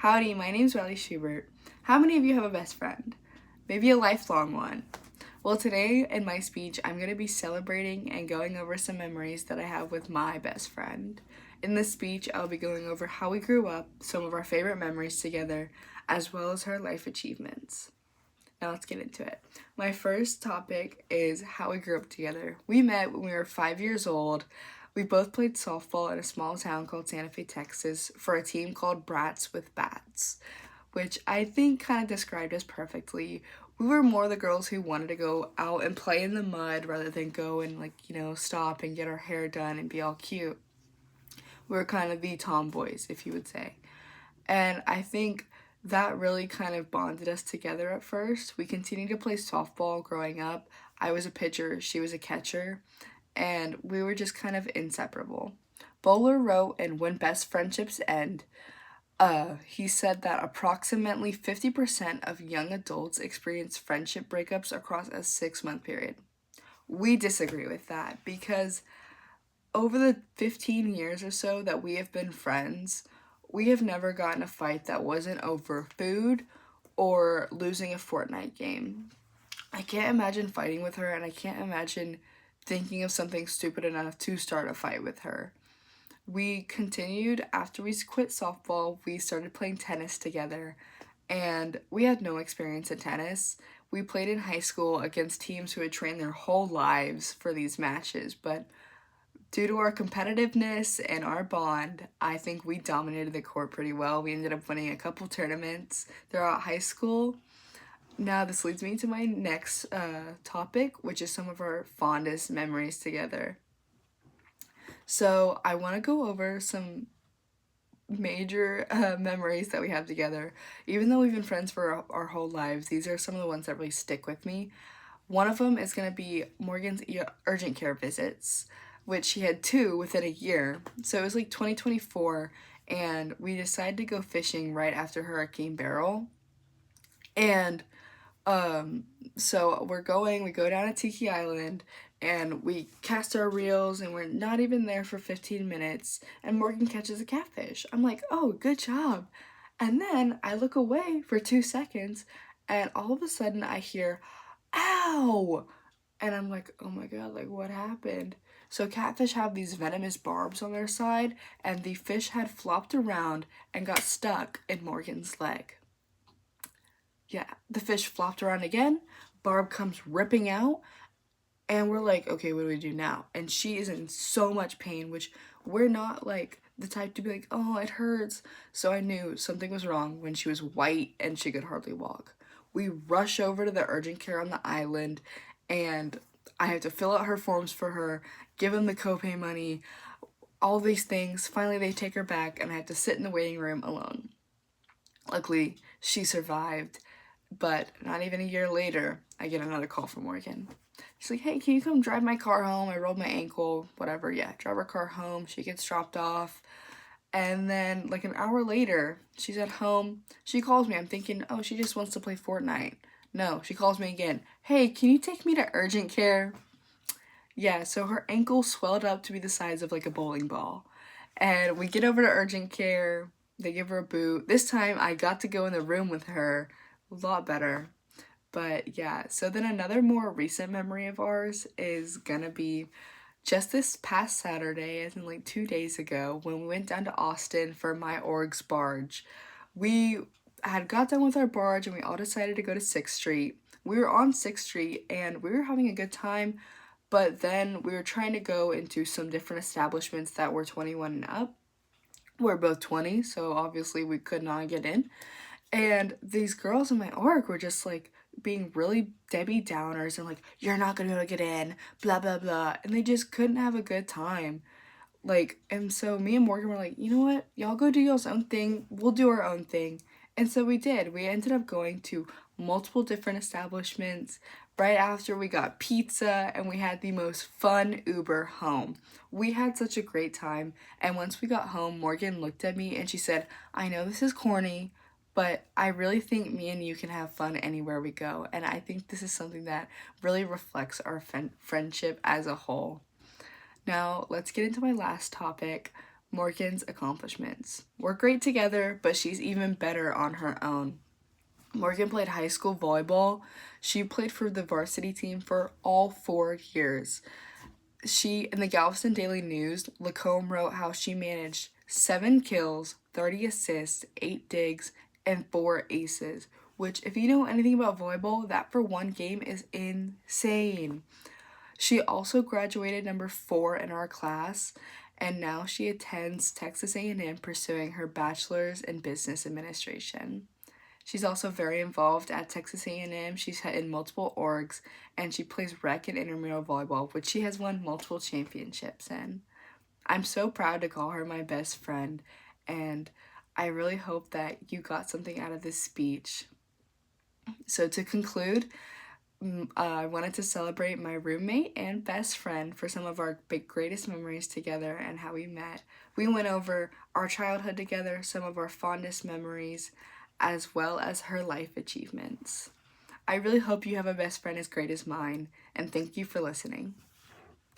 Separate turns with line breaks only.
Howdy, my name's ryleigh Shubert. How many of you have a best friend? Maybe a lifelong one. Well, today in my speech, I'm going to be celebrating and going over some memories that I have with my best friend. In this speech, I'll be going over how we grew up, some of our favorite memories together, as well as her life achievements. Now let's get into it. My first topic is how we grew up together. We met when we were 5 years old. We both played softball in a small town called Santa Fe, Texas, for a team called Brats with Bats, which I think kind of described us perfectly. We were more the girls who wanted to go out and play in the mud rather than go and stop and get our hair done and be all cute. We were kind of the tomboys, if you would say. And I think that really kind of bonded us together at first. We continued to play softball growing up. I was a pitcher, she was a catcher, and we were just kind of inseparable. Bowler wrote in When Best Friendships End, he said that approximately 50% of young adults experience friendship breakups across a 6-month period. We disagree with that because over the 15 years or so that we have been friends, we have never gotten a fight that wasn't over food or losing a Fortnite game. I can't imagine fighting with her, and I can't imagine thinking of something stupid enough to start a fight with her. We continued after we quit softball. We started playing tennis together, and we had no experience in tennis. We played in high school against teams who had trained their whole lives for these matches, but due to our competitiveness and our bond, I think we dominated the court pretty well. We ended up winning a couple tournaments throughout high school. Now this leads me to my next topic, which is some of our fondest memories together. So I want to go over some major memories that we have together. Even though we've been friends for our whole lives, these are some of the ones that really stick with me. One of them is going to be Morgan's urgent care visits, which she had 2 within a year. So it was like 2024, and we decided to go fishing right after Hurricane Beryl. And so we go down to Tiki Island, and we cast our reels, and we're not even there for 15 minutes, and Morgan catches a catfish. I'm like, oh, good job. And then I look away for 2 seconds, and all of a sudden I hear, ow! And I'm like, oh my god, like what happened? So catfish have these venomous barbs on their side, and the fish had flopped around and got stuck in Morgan's leg. Yeah, the fish flopped around again, barb comes ripping out, and we're like, okay, what do we do now? And she is in so much pain, which we're not like the type to be like, oh, it hurts. So I knew something was wrong when she was white and she could hardly walk. We rush over to the urgent care on the island, and I have to fill out her forms for her, give them the copay money, all these things. Finally, they take her back, and I have to sit in the waiting room alone. Luckily, she survived, but not even a year later, I get another call from Morgan. She's like, hey, can you come drive my car home? I rolled my ankle, whatever. Yeah, drive her car home. She gets dropped off. And then, like an hour later, she's at home. She calls me. I'm thinking, oh, she just wants to play Fortnite. No, she calls me again. Hey, can you take me to urgent care? Yeah, so her ankle swelled up to be the size of like a bowling ball. And we get over to urgent care. They give her a boot. This time, I got to go in the room with her. A lot better. But yeah, so then another more recent memory of ours is gonna be just this past Saturday, as in like 2 days ago, when we went down to Austin for my org's barge. We had got done with our barge, and we all decided to go to 6th Street. We were on 6th Street, and we were having a good time, but then we were trying to go into some different establishments that were 21 and up. We're both 20, so obviously we could not get in. And these girls in my org were just like being really Debbie Downers and like, you're not gonna be able to get in, blah, blah, blah. And they just couldn't have a good time. Like, and so me and Morgan were like, you know what? Y'all go do y'all's own thing. We'll do our own thing. And so we did. We ended up going to multiple different establishments. Right after, we got pizza, and we had the most fun Uber home. We had such a great time. And once we got home, Morgan looked at me and she said, I know this is corny, but I really think me and you can have fun anywhere we go. And I think this is something that really reflects our friendship as a whole. Now, let's get into my last topic, Morgan's accomplishments. We're great together, but she's even better on her own. Morgan played high school volleyball. She played for the varsity team for all 4 years. In the Galveston Daily News, Lacombe wrote how she managed 7 kills, 30 assists, 8 digs, and 4 aces, which, if you know anything about volleyball, that for one game is insane. She also graduated number 4 in our class, and now she attends Texas A&M pursuing her bachelor's in business administration. She's also very involved at Texas A&M. She's in multiple orgs, and she plays rec and intramural volleyball, which she has won multiple championships in. I'm so proud to call her my best friend, and I really hope that you got something out of this speech. So to conclude, I wanted to celebrate my roommate and best friend for some of our greatest memories together and how we met. We went over our childhood together, some of our fondest memories, as well as her life achievements. I really hope you have a best friend as great as mine, and thank you for listening.